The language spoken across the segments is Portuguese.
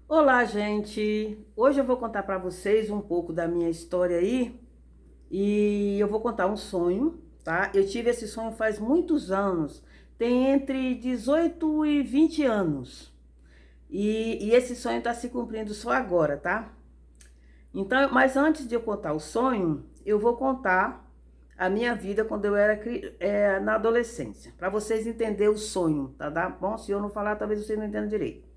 Olá, gente! Hoje eu vou contar para vocês um pouco da minha história aí e eu vou contar um sonho, tá? Eu tive esse sonho faz muitos anos, tem entre 18 e 20 anos e esse sonho está se cumprindo só agora, tá? Então, mas antes de eu contar o sonho, eu vou contar a minha vida quando eu era na adolescência, para vocês entenderem o sonho, tá bom? Se eu não falar, talvez vocês não entendam direito.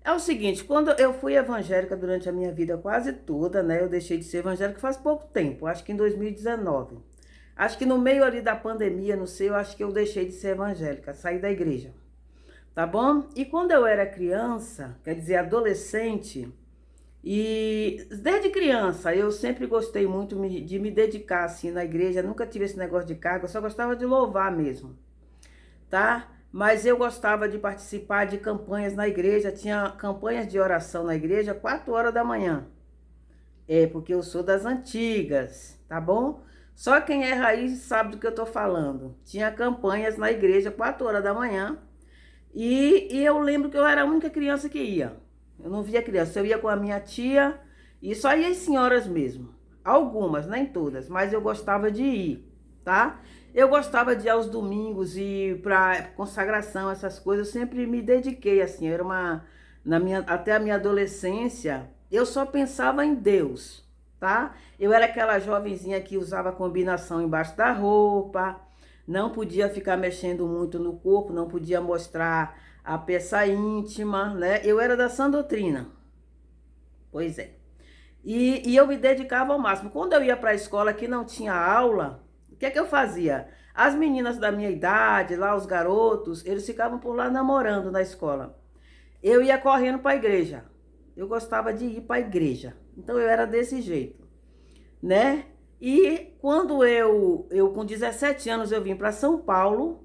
É o seguinte, quando eu fui evangélica durante a minha vida quase toda, né? Eu deixei de ser evangélica faz pouco tempo, acho que em 2019. Acho que no meio ali da pandemia, não sei, eu acho que eu deixei de ser evangélica, saí da igreja, tá bom? E quando eu era criança, quer dizer, adolescente, e desde criança eu sempre gostei muito de me dedicar assim na igreja, nunca tive esse negócio de cargo, eu só gostava de louvar mesmo, tá? Mas eu gostava de participar de campanhas na igreja, tinha campanhas de oração na igreja 4 horas da manhã. É, porque eu sou das antigas, tá bom? Só quem é raiz sabe do que eu tô falando. Tinha campanhas na igreja 4 horas da manhã e eu lembro que eu era a única criança que ia. Eu não via criança, eu ia com a minha tia e só ia as senhoras mesmo. Algumas, nem todas, mas eu gostava de ir, tá? Eu gostava de ir aos domingos e para consagração, essas coisas, eu sempre me dediquei assim, eu era uma até a minha adolescência, eu só pensava em Deus, tá? Eu era aquela jovenzinha que usava combinação embaixo da roupa, não podia ficar mexendo muito no corpo, não podia mostrar a peça íntima, né? Eu era da sã doutrina, pois é. E eu me dedicava ao máximo. Quando eu ia para a escola que não tinha aula, o que é que eu fazia? As meninas da minha idade, lá os garotos, eles ficavam por lá namorando na escola. Eu ia correndo para a igreja. Eu gostava de ir para a igreja. Então eu era desse jeito, né? E quando eu com 17 anos eu vim para São Paulo,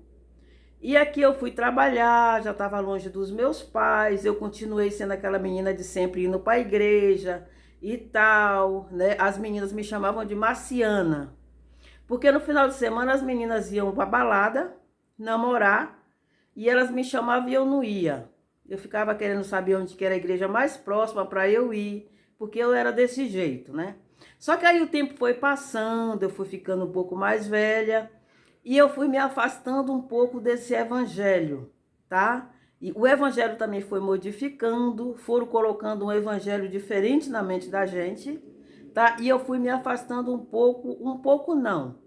e aqui eu fui trabalhar, já estava longe dos meus pais, eu continuei sendo aquela menina de sempre indo para a igreja e tal, né? As meninas me chamavam de Marciana, porque no final de semana as meninas iam para balada, namorar, e elas me chamavam e eu não ia. Eu ficava querendo saber onde que era a igreja mais próxima para eu ir, porque eu era desse jeito, né? Só que aí o tempo foi passando, eu fui ficando um pouco mais velha, e eu fui me afastando um pouco desse evangelho, tá? E o evangelho também foi modificando, foram colocando um evangelho diferente na mente da gente, tá? E eu fui me afastando um pouco não,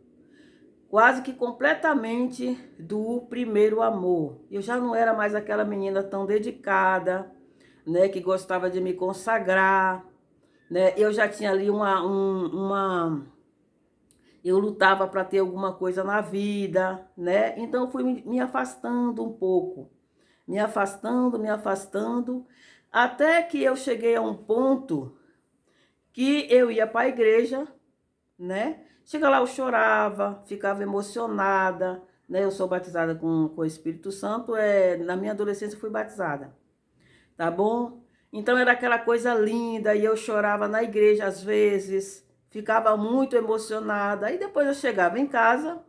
quase que completamente do primeiro amor. Eu já não era mais aquela menina tão dedicada, né, que gostava de me consagrar, né? Eu já tinha ali eu lutava para ter alguma coisa na vida, né? Então eu fui me afastando um pouco, me afastando, até que eu cheguei a um ponto que eu ia para a igreja, né? Chega lá, eu chorava, ficava emocionada, né? Eu sou batizada com o Espírito Santo, na minha adolescência eu fui batizada, tá bom? Então era aquela coisa linda e eu chorava na igreja às vezes, ficava muito emocionada. Aí depois eu chegava em casa,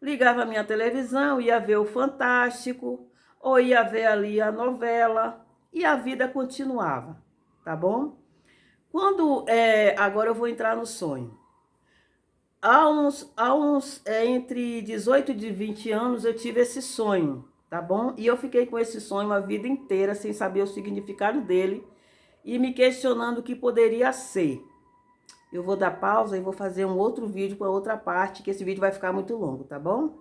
ligava a minha televisão, ia ver o Fantástico, ou ia ver ali a novela e a vida continuava, tá bom? Agora eu vou entrar no sonho. Entre 18 e 20 anos eu tive esse sonho, tá bom? E eu fiquei com esse sonho a vida inteira sem saber o significado dele e me questionando o que poderia ser. Eu vou dar pausa e vou fazer um outro vídeo com a outra parte, que esse vídeo vai ficar muito longo, tá bom?